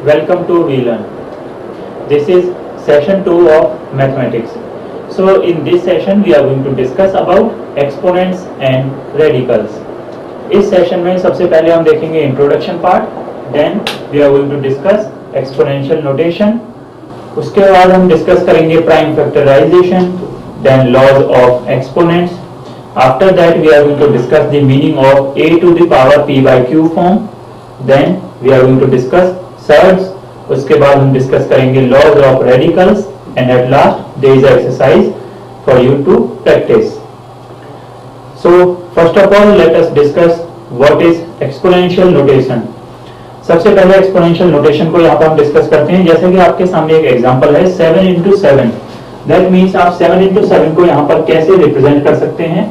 Welcome to VLearn. This is session 2 of mathematics. So in this session we are going to discuss about exponents and radicals. इस session में सबसे पहले हम देखेंगे introduction part, then we are going to discuss exponential notation, उसके बाद हम discuss करेंगे prime factorisation, then laws of exponents. After that we are going to discuss the meaning of a to the power p by q form, then we are going to discuss surds, उसके बाद हम discuss करेंगे laws of radicals and at last there is exercise for you to practise. So first of all let us discuss what is exponential notation. सबसे पहले exponential notation को यहाँ पर हम डिस्कस करते हैं. जैसे कि आपके सामने एक एग्जांपल है 7 into 7. दैट मीन्स आप 7 into 7 को यहाँ पर कैसे रिप्रेजेंट कर सकते हैं.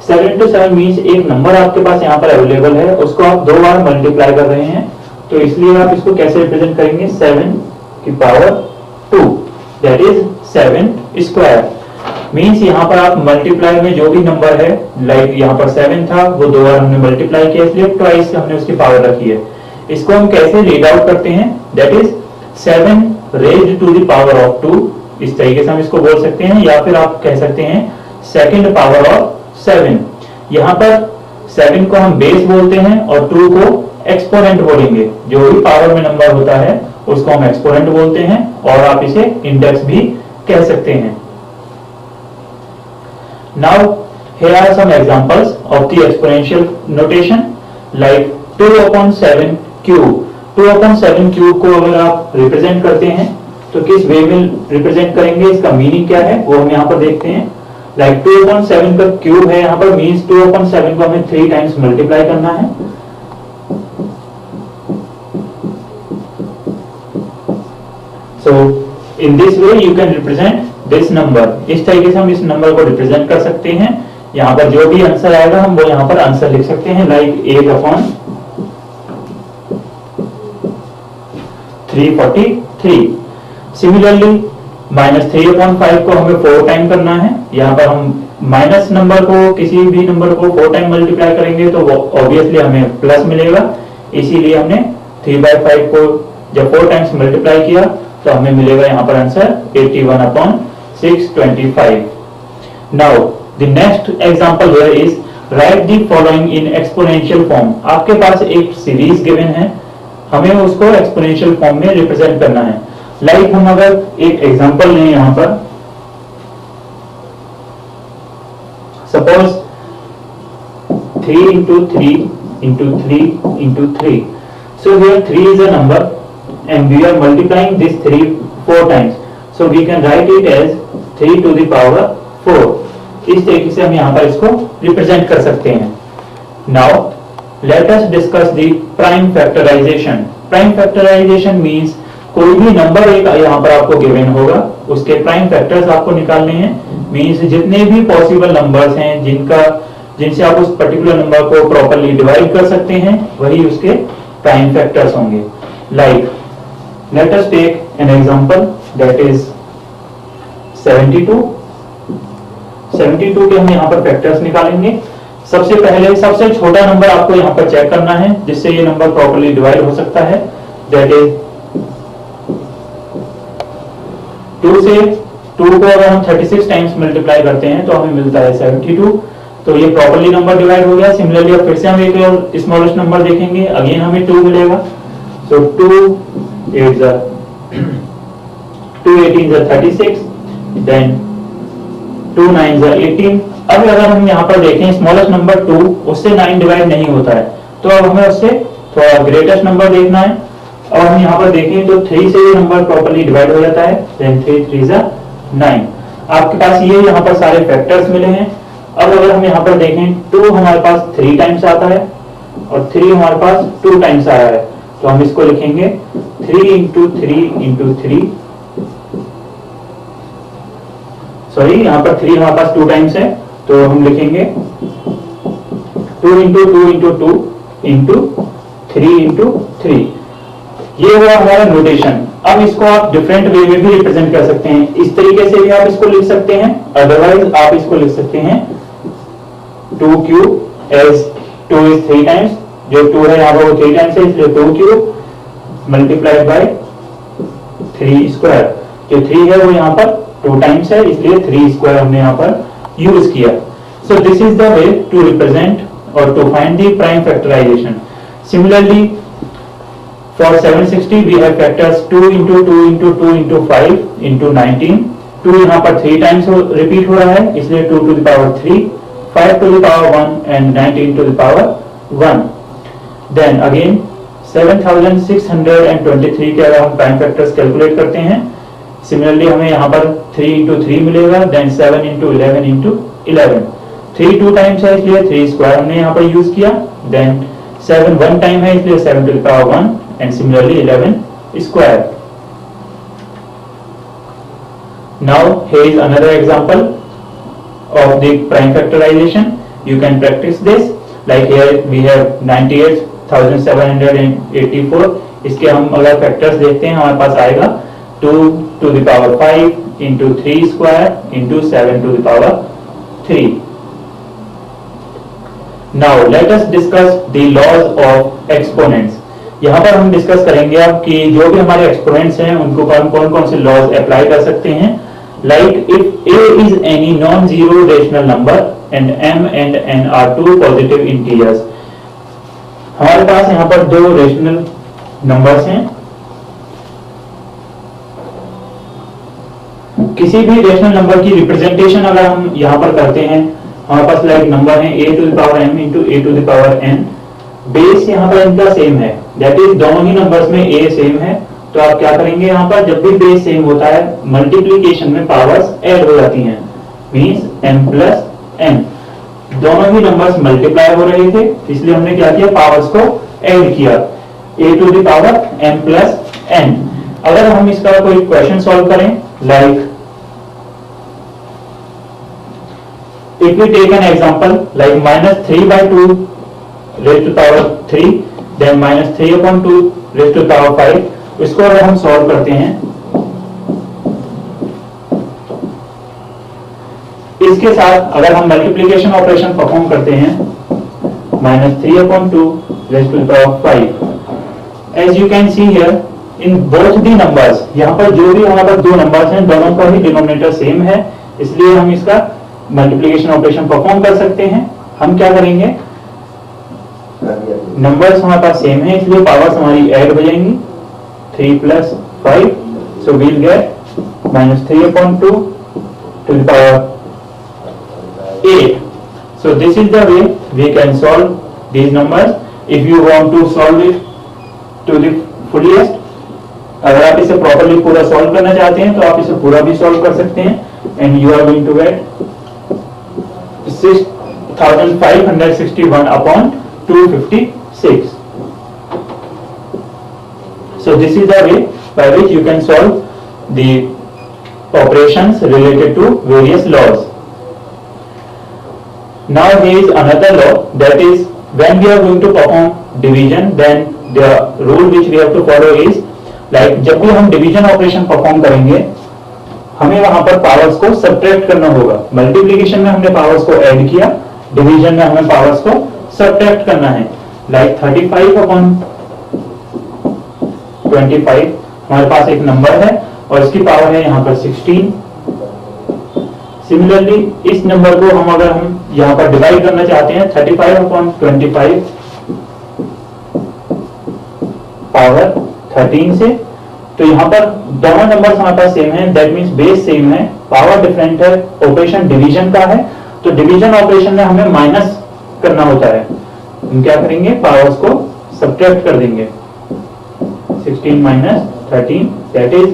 7 into 7 मीन्स एक नंबर आपके पास यहाँ पर अवेलेबल है, उसको आप दो बार मल्टीप्लाई कर रहे हैं, तो इसलिए आप इसको कैसे रिप्रेजेंट करेंगे 7 की power 2, that is 7 square. Means यहाँ पर आप मल्टीप्लाई में जो भी नंबर है, लाइक यहाँ पर 7 था, वो दो बार हमने मल्टीप्लाई किया, इसलिए ट्वाइस हमने उसकी पावर रखी है. इसको हम कैसे रीड आउट करते हैं, that is 7 raised to the power of 2. इस तरीके से हम इसको बोल सकते हैं, या फिर आप कह सकते हैं सेकंड पावर ऑफ 7. यहाँ पर 7 को हम बेस बोलते हैं और 2 को एक्सपोनेंट बोलेंगे. जो भी पावर में नंबर होता है उसको हम एक्सपोनेंट बोलते हैं, और आप इसे इंडेक्स भी कह सकते हैं. Now here are some examples of the exponential notation like 2 upon 7 cube. 2 upon 7 cube को अगर आप रिप्रेजेंट करते हैं तो किस वे में रिप्रेजेंट करेंगे, इसका मीनिंग क्या है वो हम यहाँ पर देखते हैं. लाइक 2 upon 7 का क्यूब है यहाँ पर, मीन्स 2 upon 7 को हमें 3 टाइम्स मल्टीप्लाई करना है. So in this way you can represent this number. इस तरीके से हम इस नंबर को रिप्रेजेंट कर सकते हैं. यहाँ पर जो भी आंसर आएगा हम वो यहाँ पर आंसर लिख सकते हैं, लाइक 8/343. सिमिलरली -3/5 को हमें 4 टाइम करना है. यहाँ पर हम माइनस नंबर को, किसी भी नंबर को 4 टाइम मल्टीप्लाई करेंगे तो वो ऑब्वियसली हमें प्लस मिलेगा, इसीलिए हमने 3/5 को जब 4 टाइम्स मल्टीप्लाई किया तो हमें मिलेगा यहाँ पर answer 81/625. Now the next example here is write the following in exponential form. आपके पास एक सीरीज गिवन है, हमें उसको एक्सपोनेंशियल फॉर्म में रिप्रेजेंट करना है. लाइक हम अगर एक एग्जांपल लें यहाँ पर, suppose 3 into 3 into 3 into 3. So here 3 is a number and we are multiplying this 3 4 times. So we can write it as 3 to the power 4. इस तरीके से हम यहाँ पर इसको रिप्रेजेंट कर सकते हैं. Now let us discuss the prime factorization. Prime factorization means कोई भी नंबर एक यहाँ पर आपको गिवन होगा, उसके प्राइम फैक्टर्स आपको निकालने हैं. मीन्स जितने भी पॉसिबल नंबर्स हैं जिनसे आप उस पर्टिकुलर नंबर को प्रॉपर्ली डिवाइड कर सकते हैं, वही उसके प्राइम फैक्टर्स होंगे. Like let us take an example that is 72. 72 के हम यहाँ पर फैक्टर्स निकालेंगे. सबसे पहले सबसे छोटा नंबर आपको यहाँ पर चेक करना है जिससे ये नंबर प्रॉपर्ली डिवाइड हो सकता है, दैट इज 2 से 2 को अगर हम 36 टाइम्स मल्टीप्लाई करते हैं तो हमें मिलता है 72. तो ये प्रॉपर्ली नंबर डिवाइड हो गया. सिमिलरली अब फिर से हम एक और स्मॉलेस्ट नंबर देखेंगे, अगेन हमें 2 मिलेगा. सो 2 8 2 18 36, then 2 9 18. अब अगर हम यहाँ पर देखें स्मॉलेस्ट नंबर 2, उससे 9 डिवाइड नहीं होता है, तो अब हमें उससे थोड़ा ग्रेटेस्ट नंबर देखना है. और हम यहाँ पर देखें तो 3 से ये नंबर प्रॉपर्ली डिवाइड हो जाता है, then 3 3 9. आपके पास ये यहाँ पर सारे फैक्टर्स मिले हैं. अब अगर हम यहाँ पर देखें 2 हमारे पास 3 टाइम्स आता है और 3 हमारे पास 2 टाइम्स आया है, तो हम इसको लिखेंगे 3 into 3 into 3. सॉरी, यहाँ पर 3 हमारे पास 2 टाइम्स है, तो हम लिखेंगे 2 into 2 into 2 into 3 into 3. ये हुआ हमारा नोटेशन. अब इसको आप डिफरेंट वे में भी रिप्रेजेंट कर सकते हैं. इस तरीके से भी आप इसको लिख सकते हैं, अदरवाइज आप इसको लिख सकते हैं 2 cube as 2 is 3 टाइम्स, जो 2 है यहाँ पर वो 3 टाइम्स है, इसलिए 2 क्यूब. Multiplied by 3 square. जो 3 है वो यहाँ पर 2 टाइम्स है, इसलिए 3 स्क्वायर हमने यहाँ पर यूज किया। So this is the way to represent और to find the prime factorisation. Similarly for 760 we have factors 2 into 2 into 2 into 5 into 19। 2 यहाँ पर 3 टाइम्स रिपीट हो रहा है, इसलिए 2 to the power 3, 5 to the power 1 and 19 to the power 1। Then again 7623 के अगर हम प्राइम फैक्टर्स कैलकुलेट करते हैं, सिमिलरली हमें यहाँ पर 3 into 3 मिलेगा, then 7 into 11 into 11। 3 2 टाइम्स है इसलिए 3 स्क्वायर हमने यहाँ पर यूज किया, then 7 1 टाइम है इसलिए 7 to the power 1 and similarly 11 square। Now here is another example of the prime factorization. You can practice this, like here we have 98,784। इसके हम अगर फैक्टर्स देखते हैं हमारे पास आएगा 2 to the power 5 into 3 square into 7 to the power 3। Now let us discuss the laws of exponents। यहाँ पर हम डिस्कस करेंगे अब कि जो भी हमारे एक्सपोनेंट्स हैं उनको हम कौन कौन से लॉज अप्लाई कर सकते हैं। Like if a is any non zero rational number and m and n are two positive integers. हमारे पास यहाँ पर 2 रेशनल नंबर्स हैं। किसी भी रेशनल नंबर की रिप्रेजेंटेशन अगर हम यहाँ पर करते हैं, हमारे पास लाइक नंबर है a to the power m into a to the power n। Base यहाँ पर इनका सेम है, दैट इज दोनों ही नंबर्स में a सेम है। तो आप क्या करेंगे, यहाँ पर जब भी बेस सेम होता है मल्टीप्लिकेशन में पावर्स ऐड हो जाती हैं, मींस m प्लस n। दोनों ही नंबर्स मल्टीप्लाई हो रहे थे, इसलिए हमने क्या किया, पावर्स को ऐड किया, a to the power m plus n। अगर हम इसका कोई क्वेश्चन सॉल्व करें, like if we take an example like -3/2 raised to power 3, then -3/2 raised to power 5, इसको अगर हम सॉल्व करते हैं, इसके साथ अगर हम मल्टीप्लिकेशन ऑपरेशन परफॉर्म करते हैं, -3/2 raised to power 5, as you can see here in both the numbers, यहाँ पर जो भी हमारे पास 2 नंबर्स हैं दोनों का ही डिनोमिनेटर सेम है, इसलिए हम इसका मल्टीप्लिकेशन ऑपरेशन परफॉर्म कर सकते हैं। हम क्या करेंगे, नंबर्स हमारे पास सेम है इसलिए पावर्स हमारी ऐड हो जाएंगी, 3 + 5, so we'll get -3/2 to the power 8। so this is the way we can solve these numbers। if you want to solve it to the fullest, अगर आप इसे प्रॉपर्ली पूरा सॉल्व करना चाहते हैं तो आप इसे पूरा भी सॉल्व कर सकते हैं, and you are going to get 6561/256। so this is the way by which you can solve the operations related to various laws। now here is another law, that is when we are going to perform division, then the rule which we have to follow is like जब भी हम division operation perform करेंगे हमें वहां पर powers को subtract करना होगा। मल्टीप्लिकेशन में हमने पावर्स को ऐड किया, डिवीजन में हमें पावर्स को सब्ट्रैक्ट करना है। लाइक 35/25 हमारे पास एक नंबर है और इसकी पावर है यहाँ पर 16। सिमिलरली इस नंबर को हम अगर हम यहाँ पर डिवाइड करना चाहते हैं 35/25 पावर 13 से, तो यहाँ पर दोनों नंबर्स हमारे पास सेम है, दैट मींस बेस सेम है, पावर डिफरेंट है, ऑपरेशन डिवीजन का है, तो डिवीजन ऑपरेशन में हमें माइनस करना होता है। हम क्या करेंगे, पावर्स को सब्ट्रैक्ट कर देंगे, 16 - 13 दैट इज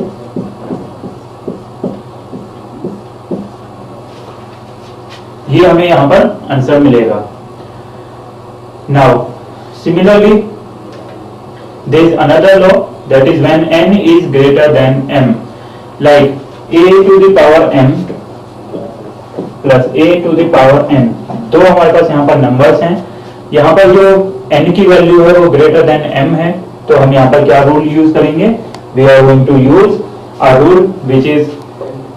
ये हमें यहाँ पर आंसर मिलेगा। Now similarly there is another law, that is when n is greater than m, like a to the power m plus a to the power n। तो हमारे पास यहाँ पर नंबर्स हैं, यहाँ पर जो n की वैल्यू है वो ग्रेटर देन m है, तो हम यहाँ पर क्या रूल यूज करेंगे, we are going to use a rule which is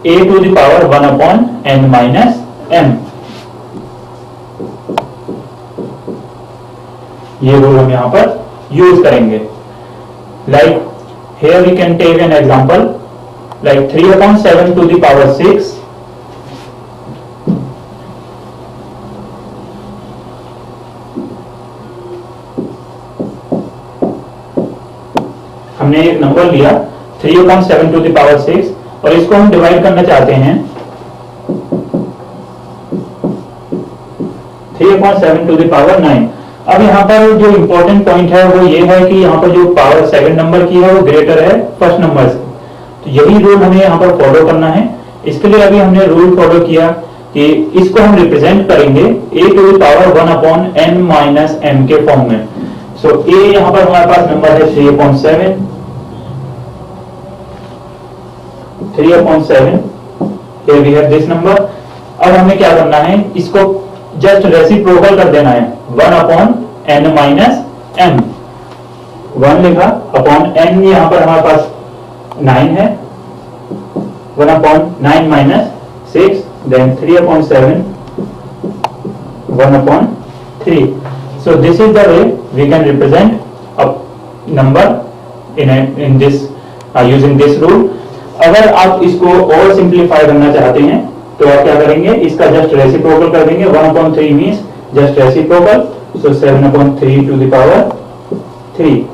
a to the power 1/n minus m। ये रूल हम यहाँ पर यूज करेंगे। Like here we can take an example like 3/7 to the power 6 हमने एक number लिया 3/7 to the power 6 और इसको हम डिवाइड करना चाहते हैं 3/7 टू द पावर 9। अब यहाँ पर जो इंपॉर्टेंट पॉइंट है वो ये है कि यहाँ पर जो पावर सेकंड नंबर की है वो ग्रेटर है फर्स्ट नंबर से, तो यही रूल हमें यहाँ पर फॉलो करना है। इसके लिए अभी हमने रूल फॉलो किया कि इसको हम रिप्रेजेंट करेंगे a to the power 1/n minus m के फॉर्म में। सो a यहाँ पर हमारे पास नंबर है 3/7 here we have this number। अब हमें क्या करना है, इसको जस्ट रेसिप्रोकल कर देना है 1/n माइनस m। 1 लिखा अपॉन n, यहाँ पर हमारे पास 9 है, 1/9 minus 6, then 3/7 1/3। So this is the way we can represent a number in this using this rule। अगर आप इसको और सिंप्लीफाई करना चाहते हैं तो आप क्या करेंगे, इसका जस्ट रेसिप्रोकल कर देंगे। 1/3 means just reciprocal, so 7/3 to the power 3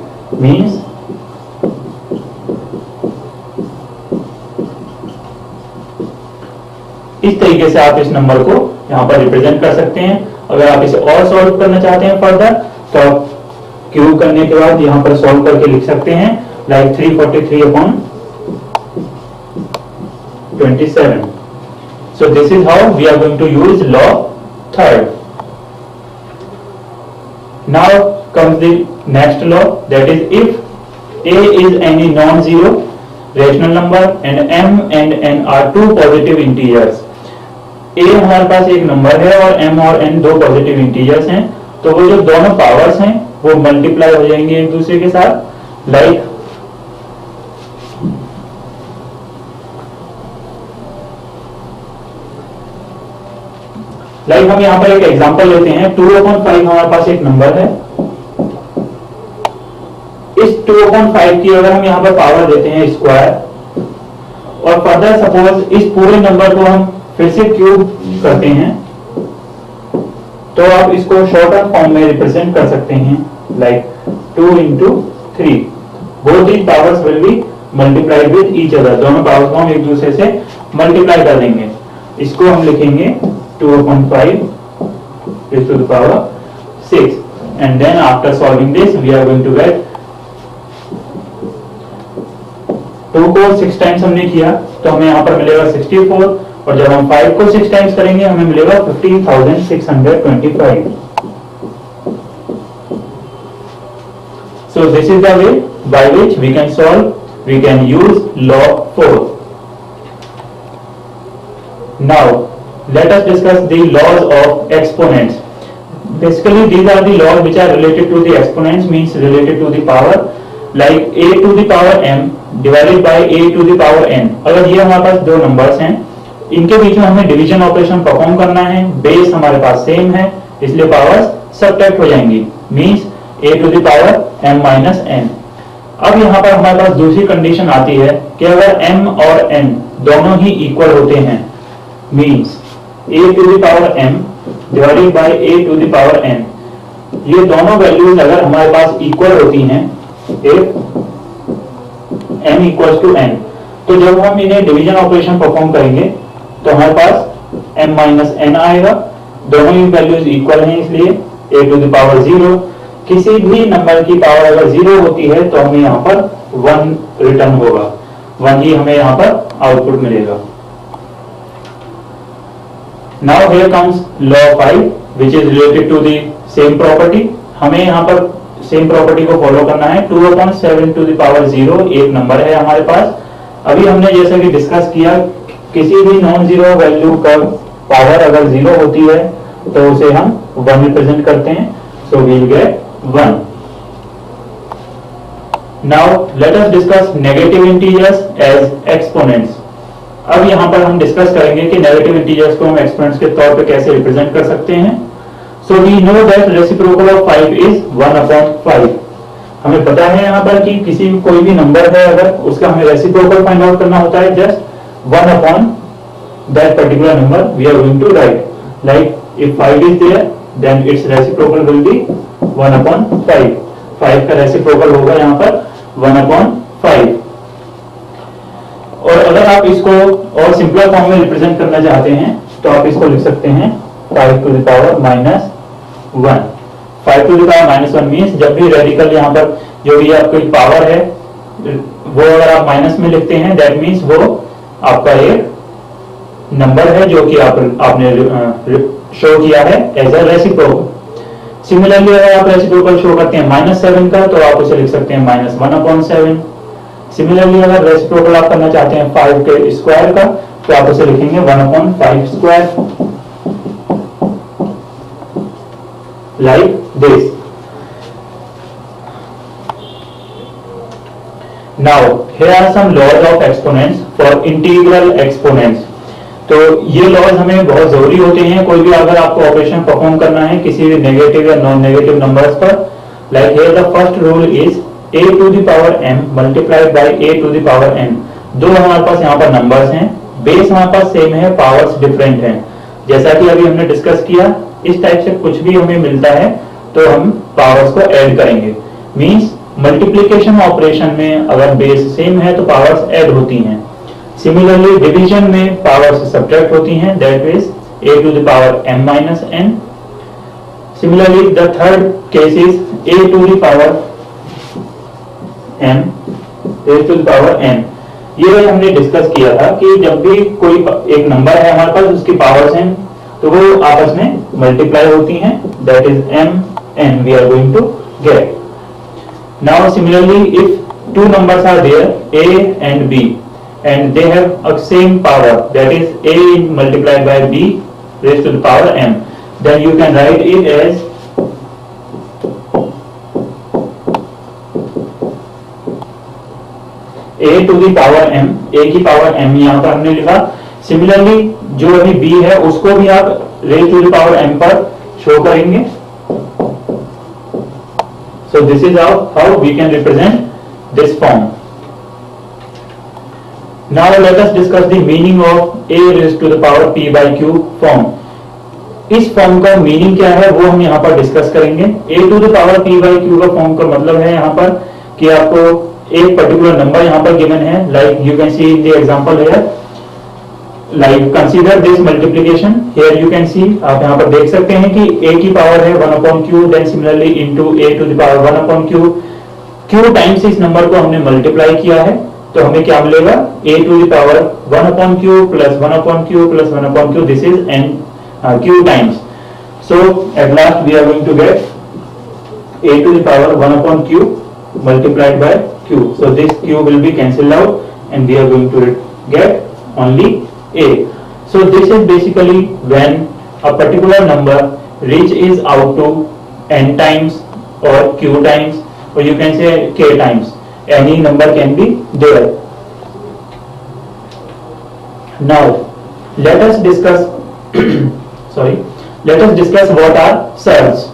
means इस तरीके से आप इस नंबर को यहाँ पर रिप्रेजेंट कर सकते हैं। अगर आप इसे और सॉल्व करना चाहते हैं फर्दर तो आप क्यूब करने के बाद यहाँ पर सॉल्व करके लिख सकते हैं like 343/27। So this is how we are going to use law third। Now comes the next law, that is if a is any non-zero rational number and m and n are two positive integers। a हमारे पास एक number है और m और n दो positive integers हैं, तो वो जो दोनों पावर्स हैं वो मल्टीप्लाई हो जाएंगे एक दूसरे के साथ। लाइक हम यहाँ पर एक एग्जांपल लेते हैं। 2/5 हमारे पास एक नंबर है, इस 2/5 की अगर हम यहाँ पर पावर देते हैं स्क्वायर, और फर्दर सपोज इस पूरे नंबर को हम फिर से क्यूब करते हैं, तो आप इसको शॉर्टर फॉर्म में रिप्रेजेंट कर सकते हैं like 2 into 3। Both these powers will be multiplied with each other, दोनों पावर्स को हम एक दूसरे से मल्टीप्लाई कर देंगे। इसको हम लिखेंगे 2/5 raised to the power 6, and then after solving this we are going to get 2 को 6 टाइम्स हमने किया तो हमें यहाँ पर मिलेगा 64, और जब हम 5 को 6 टाइम्स करेंगे हमें मिलेगा 15,625। So this is the way by which we can solve, we can use law 4। Now let us discuss the laws of exponents। Basically these are the laws which are related to the exponents, means related to the power, like a to the power m divided by a to the power n। अगर ये हमारे पास दो numbers हैं, इनके बीच में हमें division operation perform करना है, बेस हमारे पास सेम है इसलिए पावर्स सबट्रैक्ट हो जाएंगी, means a to the power m minus n। अब यहाँ पर हमारे पास दूसरी कंडीशन आती है कि अगर m और n दोनों ही इक्वल होते हैं, means a to the power m divided by a to the power n, ये दोनों वैल्यूज अगर हमारे पास इक्वल होती हैं, if m equals to n, तो जब हम इन्हें डिवीजन ऑपरेशन परफॉर्म करेंगे तो हमारे पास m minus n आएगा। दोनों ही वैल्यूज इक्वल हैं इसलिए a to the power 0। किसी भी नंबर की पावर अगर 0 होती है तो हमें यहाँ पर 1 रिटर्न होगा, 1 ही हमें यहाँ पर आउटपुट मिलेगा। Now here comes law 5 which is related to the same property। हमें यहाँ पर सेम प्रॉपर्टी को फॉलो करना है। 2/7 to the power 0 एक नंबर है हमारे पास। अभी हमने जैसा कि डिस्कस किया, किसी भी नॉन जीरो वैल्यू का पावर अगर 0 होती है तो उसे हम 1 रिप्रेजेंट करते हैं, so we will get 1। Now let us discuss negative integers as exponents. अब यहाँ पर हम डिस्कस करेंगे कि नेगेटिव इंटीजर्स को हम एक्सपोनेंट्स के तौर पे कैसे रिप्रेजेंट कर सकते हैं। So we know that reciprocal of 5 is 1/5। हमें पता है यहाँ पर कि किसी कोई भी नंबर है अगर उसका हमें रेसिप्रोकल फाइंड आउट करना होता है, just 1 upon that particular number we are going to write, like if 5 is there then its reciprocal will be 1 upon 5. 5 का रेसिप्रोकल होगा यहाँ पर 1 अपॉन 5. और अगर आप इसको और सिंपलर फॉर्म में रिप्रेजेंट करना चाहते हैं तो आप इसको लिख सकते हैं 5 to the power minus 1. 5 to the power minus 1 means जब भी रेडिकल यहाँ पर जो भी आपकी पावर है वो अगर आप माइनस में लिखते हैं दैट मीन्स वो आपका एक नंबर है जो कि आपने शो किया है एज अ रेसिप्रोकल. सिमिलरली अगर आप रेसिप्रोकल शो करते हैं -7 का तो आप उसे लिख सकते हैं -1 अपॉन 7. सिमिलरली अगर रेसिप्रोकल आप करना चाहते हैं 5 के स्क्वायर का तो आप उसे लिखेंगे 1 upon 5 square, like this. Now here are some laws of exponents for integral exponents. तो ये लॉज हमें बहुत जरूरी होते हैं कोई भी अगर आपको ऑपरेशन परफॉर्म करना है किसी भी नेगेटिव या नॉन नेगेटिव नंबर्स पर. Like here the first rule is a to the power m multiplied by a to the power n. दो हमारे पास यहाँ पर नंबर्स हैं, बेस हमारे पास सेम है, पावर्स डिफरेंट हैं. जैसा कि अभी हमने डिस्कस किया, इस टाइप से कुछ भी हमें मिलता है तो हम पावर्स को ऐड करेंगे. मींस मल्टीप्लिकेशन ऑपरेशन में अगर बेस सेम है तो पावर्स ऐड होती हैं. सिमिलरली डिवीजन में पावर्स सब्ट्रैक्ट होती हैं, that is a to the power m minus n. Similarly the third case is a to the power m, a to the power n. ये हमने discuss किया था कि जब भी कोई एक नंबर है हमारे पास उसकी पावर्स हैं तो वो आपस में मल्टीप्लाई होती हैं, that is m n we are going to get. Now similarly if two numbers are there a and b and they have a same power, that is a multiplied by b raised to the power m, then you can write it as a to the power m. a की power m यहाँ पर हमने लिखा. Similarly जो अभी b है उसको भी आप raised to the power m पर शो करेंगे. So this is how we can represent this form. Now let us discuss the meaning of a raised to the power p by q form. इस form का meaning क्या है वो हम यहाँ पर डिस्कस करेंगे. a to the power p by q का फॉर्म का मतलब है यहाँ पर कि आपको एक पर्टिकुलर नंबर यहाँ पर गिवन है, like you can see in the example here. Like consider this multiplication. Here you can see, आप यहाँ पर देख सकते हैं कि a की पावर है 1 upon q, then similarly into a to the power 1 upon q. q times इस नंबर को हमने मल्टीप्लाई किया है तो हमें क्या मिलेगा, a to the power 1 upon q plus 1 upon q plus 1 upon q. This is n q times. So at last we are going to get a to the power 1 upon q multiplied by q. So this q will be cancelled out and we are going to get only a. So this is basically when a particular number reaches out to n times or q times or you can say k times. Any number can be there. Now let us discuss let us discuss what are surds.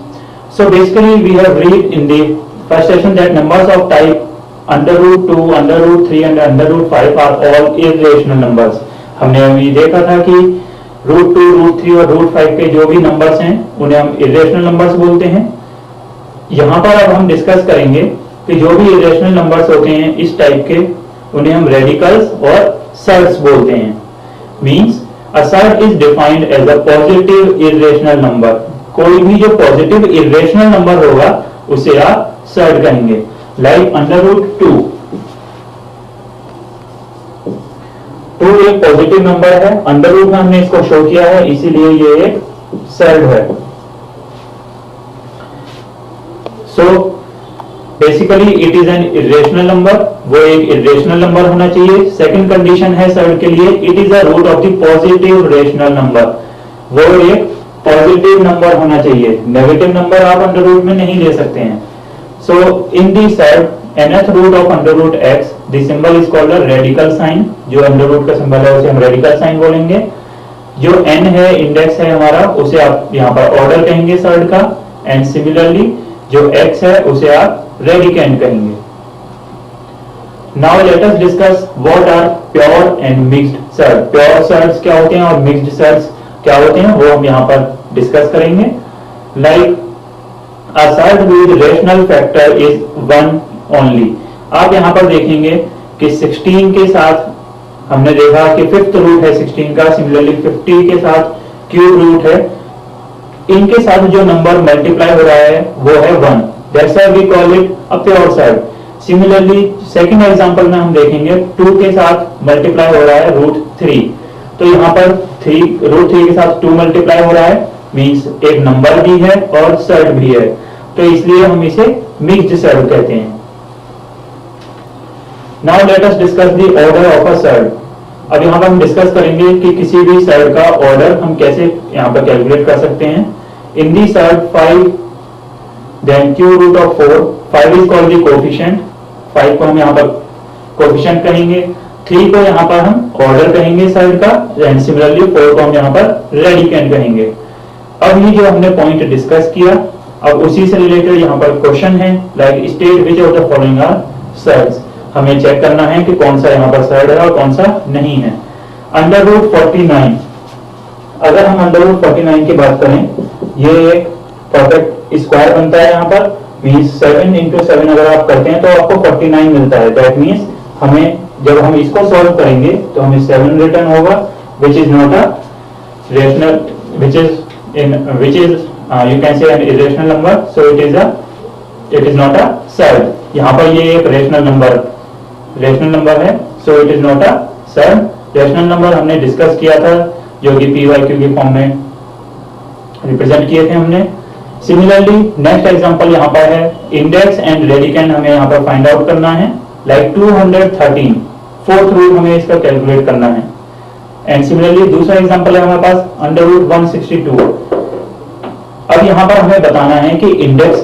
So basically we have read in the first session that numbers of type under root 2, under root 3 and under root 5 are all irrational numbers. हमने अभी देखा था कि root 2, root 3 और root 5 के जो भी numbers हैं उन्हें हम इरेशनल नंबर्स बोलते हैं. यहाँ पर अब हम डिस्कस करेंगे कि जो भी इरेशनल नंबर्स होते हैं इस टाइप के उन्हें हम रेडिकल्स और सर्ड्स बोलते हैं. Means a surd is defined as a positive irrational number. कोई भी जो पॉजिटिव इरेशनल नंबर होगा उसे आप सर्ड कहेंगे. लाइक अंडर रूट 2 एक पॉजिटिव नंबर है, अंडर रूट में हमने इसको शो किया है इसीलिए ये एक सर्ड है. So basically it is an irrational number. वो एक इरेशनल नंबर होना चाहिए. सेकंड कंडीशन है सर्ड के लिए, it is a root of the positive rational number. वो एक पॉजिटिव नंबर होना चाहिए. नेगेटिव नंबर आप अंडर रूट में नहीं ले सकते हैं. So in the surd nth root of under root x, the symbol is called a radical sign. जो under root का सिंबल है उसे हम radical sign बोलेंगे. जो n है इंडेक्स है हमारा उसे आप यहाँ पर ऑर्डर कहेंगे सर्ड का. एंड सिमिलरली जो x है उसे आप रेडिकैंड कहेंगे। Now let us discuss what are pure and mixed surd. Pure surds क्या होते हैं और मिक्स्ड सर्ट्स क्या होते हैं वो हम यहाँ पर डिस्कस करेंगे। Like a sert with rational factor is 1 only। आप यहाँ पर देखेंगे कि 16 के साथ हमने देखा कि फिफ्थ रूट है 16 का, सिमिलरली 50 के साथ क्यूब रूट है, इनके साथ जो नंबर मल्टीप्लाई हो रहा है वो है 1। That's why we call it a pure surd. Similarly second example में हम देखेंगे 2 के साथ मल्टीप्लाई हो रहा है रूट 3, तो यहाँ पर रूट 3 के साथ 2 मल्टीप्लाई हो रहा है, मींस एक नंबर भी है और सर्ट भी है, तो इसलिए हम इसे मिक्स्ड सर्ट कहते हैं। Now let us discuss the order of a surd. अब यहाँ पर हम डिस्कस करेंगे कि किसी भी सर्ट का ऑर्डर हम कैसे यहाँ पर कैलकुलेट कर सकते हैं। In the surd 5 then cube root of 4, 5 is called the coefficient, 5 को हम यहाँ पर कोएफिशिएंट कहेंगे, 3 को यहाँ पर हम ऑर्डर कहेंगे सर्ट का, एंड सिमिलरली 4 को हम यहाँ पर रेडिकैंड कहेंगे। अब ये जो हमने पॉइंट डिस्कस किया, अब उसी से रिलेटेड यहाँ पर क्वेश्चन है, like state which of the following are surds. हमें चेक करना है कि कौन सा यहाँ पर सर्ट है और कौन सा नहीं है। अंडर रूट 49, अगर हम अंडर रूट 49 की बात करें, ये एक परफेक्ट स्क्वायर बनता है यहाँ पर, मीन्स 7 into 7 अगर आप करते हैं तो आपको 49 मिलता है। दैट मीन्स हमें जब हम इसको सॉल्व करेंगे तो हमें 7 रिटर्न होगा, which is not a rational, which is you can say an irrational number, so it is not a surd। यहाँ पर ये एक रेशनल नंबर है, so it is not a surd। Rational number हमने डिस्कस किया था जो कि PYQ के फॉर्म में रिप्रेजेंट किए थे हमने। सिमिलरली नेक्स्ट एग्जांपल यहाँ पर है इंडेक्स एंड रेडिकैंड, हमें यहाँ पर फाइंड आउट करना है। लाइक 213 फोर्थ रूट हमें इसका कैलकुलेट करना है। एंड सिमिलरली दूसरा एग्जांपल है हमारे पास अंडर रूट 162। अब यहाँ पर हमें बताना है कि इंडेक्स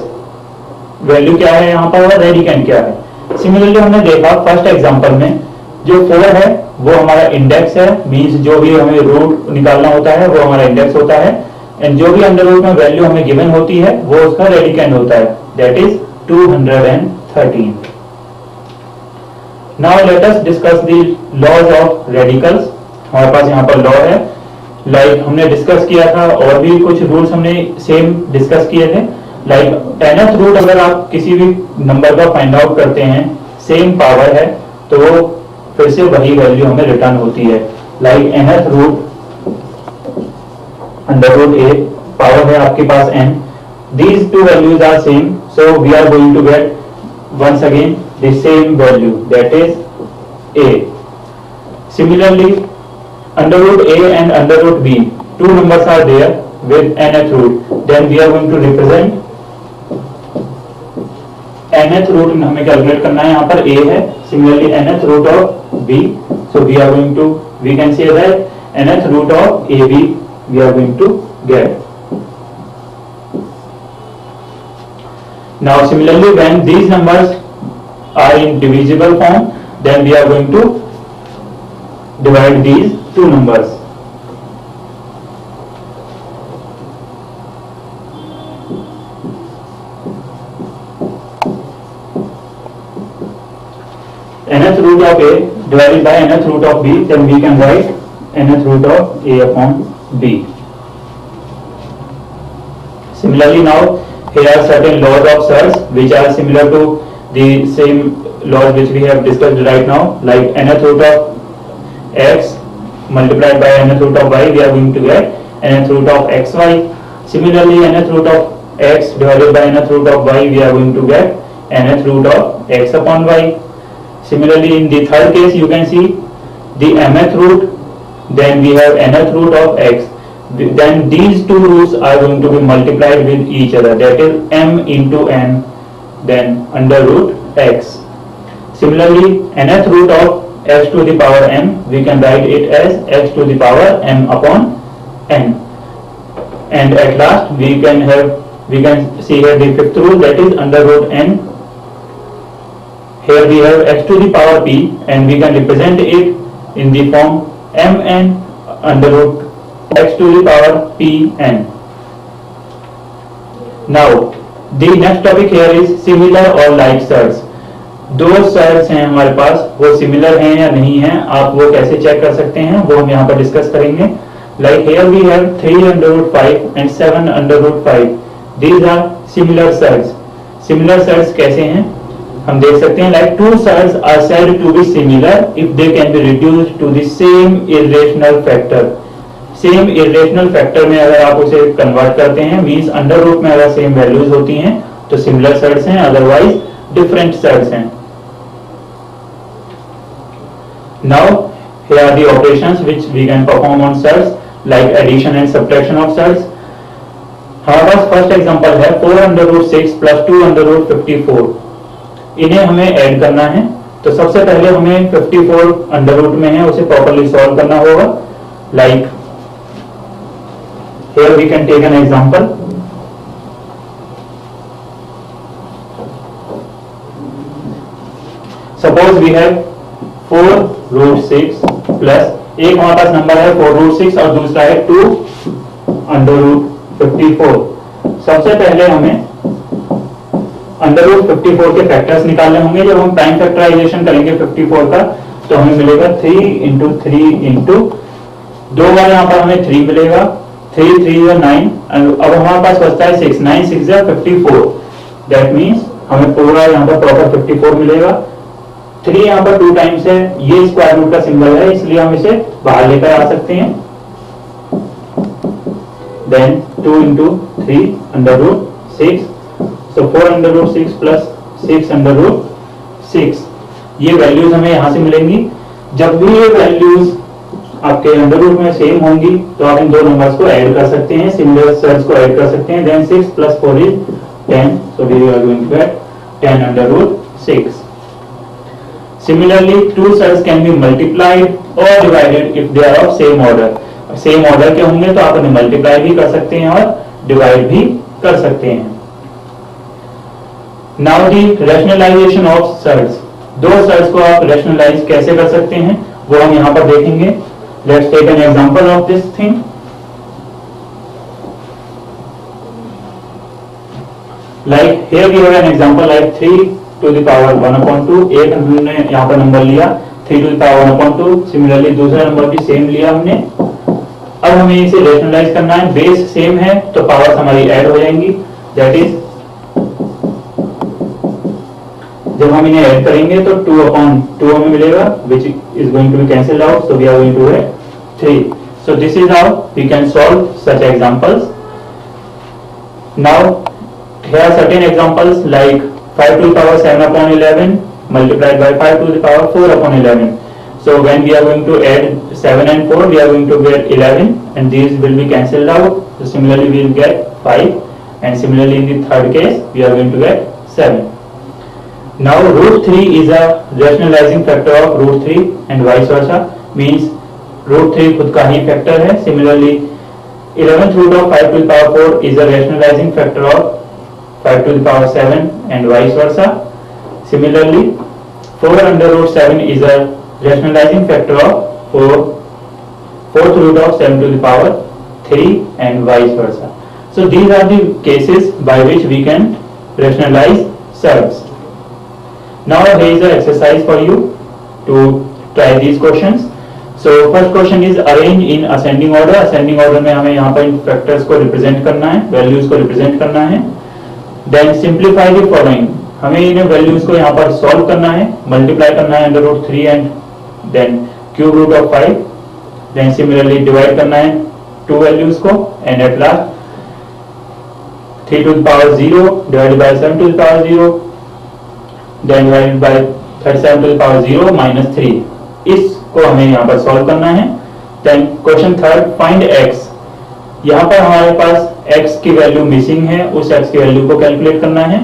वैल्यू क्या है यहाँ पर और रेडिकैंड क्या है। सिमिलरली हमने देखा फर्स्ट एग्जांपल में जो 4 है वो हमारा इंडेक्स है, मींस जो भी हमें रूट निकालना होता है वो हमारा इंडेक्स होता है, एंड जो भी अंडर रूट में वैल्यू हमें गिवन होती है वो उसका रेडिकैंड होता है, that is 213। Now let us discuss the laws of radicals. हमारे पास यहाँ पर लॉ है, लाइक हमने डिस्कस किया था और भी कुछ रूल्स हमने सेम डिस्कस किए थे। लाइक nth रूट अगर आप किसी भी नंबर का फाइंड आउट करते हैं, सेम पावर है तो वो फिर से वही वैल्यू हमें रिटर्न होती है। Like nth root under root a, power है आपके पास n, these two values are same, so we are going to get once again the same value, that is a। Similarly under root a and under root b, two numbers are there with nth root, then we are going to represent nth root हमें calculate करना है, यहाँ पर a है, similarly nth root of b, so we are going to, we can say that nth root of ab we are going to get। Now similarly when these numbers are in divisible form, then we are going to divide these two numbers। nth root of a divided by nth root of b, then we can write nth root of a upon b। Similarly now here are certain laws of surds which are similar to the same laws which we have discussed right now, like nth root of x multiplied by nth root of y, we are going to get nth root of xy। Similarly nth root of x divided by nth root of y, we are going to get nth root of x upon y। Similarly in the third case you can see the mth root, then we have nth root of x, then these two roots are going to be multiplied with each other, that is m into n, then under root x। Similarly nth root of x to the power m, we can write it as x to the power m upon n, and at last we can see here the fifth rule, that is under root n। Here we have x to the power p and we can represent it in the form mn under root x to the power p n। Now The next topic here is similar or like surds. दो surds हैं हमारे पास, वो similar हैं या नहीं हैं, आप वो कैसे चेक कर सकते हैं वो हम यहाँ पर डिस्कस करेंगे. Like here we have 3 under root 5 and 7 under root 5. These are similar surds. Similar surds कैसे हैं हम देख सकते हैं. Like two surds are said to be similar if they can be reduced to the same irrational factor. Same irrational factor में अगर आप उसे कन्वर्ट करते हैं, मींस अंडर रूट में अगर सेम वैल्यूज होती हैं तो सिमिलर सर्ड्स हैं, अदरवाइज डिफरेंट सर्ड्स हैं. Now here are the operations which we can perform on surds like addition and subtraction of surds. हमारे पास फर्स्ट एग्जांपल है 4 under root 6 plus 2 under root 54. इन्हें हमें ऐड करना है, तो सबसे पहले हमें 54 अंडर रूट में है उसे प्रॉपर्ली सॉल्व करना होगा. Like here we can take an example. Suppose we have 4 root 6 plus एक हमारे पास नंबर है 4 root 6 और दूसरा है 2 under root 54. सबसे पहले हमें under root 54 के फैक्टर्स निकालने होंगे. जब हम प्राइम फैक्टराइजेशन करेंगे 54 का तो हमें मिलेगा 3 into 3 into 2 बार यहाँ पर हमें 3 मिलेगा, 3 3 या 9. अब हमारे पास बचता है 6, 9 6 या 54. दैट मीन्स हमें पूरा यहाँ पर प्रॉपर 54 मिलेगा. 3 यहाँ पर 2 टाइम्स है, ये स्क्वायर रूट का सिंबल है इसलिए हम इसे बाहर लेकर आ सकते हैं. Then 2 into 3 under root 6, so 4 under root 6 plus 6 under root 6. ये वैल्यूज हमें यहाँ से मिलेंगी. जब भी ये वैल्यूज आपके अंडर रूट में सेम होंगी तो आप इन दो नंबर्स को ऐड कर सकते हैं, सिमिलर सर्ड्स को ऐड कर सकते हैं. Then 6 plus 4 is 10, so we are going to get 10 under root 6. Similarly two surds can be multiplied और divided if they are of same order. Same order के होंगे तो आप उन्हें मल्टीप्लाई भी कर सकते हैं और डिवाइड भी कर सकते हैं. Now the rationalisation of surds. दो सर्ड्स को आप रैशनलाइज कैसे कर सकते हैं वो हम यहाँ पर देखेंगे. Let's take an example of this thing. Like here we have an example like 3 to the power 1 upon 2. एक हमने यहाँ पर नंबर लिया 3 to the power 1 upon 2. Similarly दूसरा नंबर भी सेम लिया हमने. अब हमें इसे रैशनलाइज करना है. बेस सेम है तो पावर्स हमारी ऐड हो जाएंगी. दैट इज जब हम इन्हें ऐड करेंगे तो 2 upon 2 हमें मिलेगा which is going to be cancelled out, so we are going to get 3. So this is how we can solve such examples. Now here are certain examples like 5 to the power 7 upon 11 multiplied by 5 to the power 4 upon 11. So when we are going to add 7 and 4 we are going to get 11 and these will be cancelled out. So similarly we will get 5 and similarly in the third case we are going to get 7. Now root 3 is a rationalizing factor of root 3 and vice versa, means root 3 खुद का ही factor है. Similarly 11th root of 5 to the power 4 is a rationalizing factor of 5 to the power 7 and vice versa. Similarly 4 under root 7 is a rationalizing factor of 4th root of 7 to the power 3 and vice versa. So these are the cases by which we can rationalize surds. Now here is an exercise for you to try these questions. So first question is arrange in ascending order. Ascending order में हमें यहाँ पर इन factors को represent करना है, values को represent करना है. Then simplify the following. हमें इन वैल्यूज को यहाँ पर सॉल्व करना है, मल्टीप्लाई करना है under root 3 and then cube root of 5. Then similarly divide करना है 2 वैल्यूज को and at last 3 to the power 0 divided by 7 to the power 0 then divided by 37 to the power 0 minus 3. इसको हमें यहाँ पर सॉल्व करना है. Then question third find x. यहाँ पर हमारे पास x की वैल्यू मिसिंग है, उस x की वैल्यू को कैलकुलेट करना है.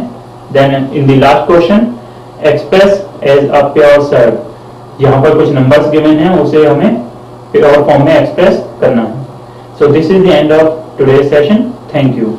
Then in the last question express as a pure surd. यहाँ पर कुछ नंबर्स गिवन हैं, उसे हमें प्योर फॉर्म में एक्सप्रेस करना है. सो this is the end of today's session. Thank you.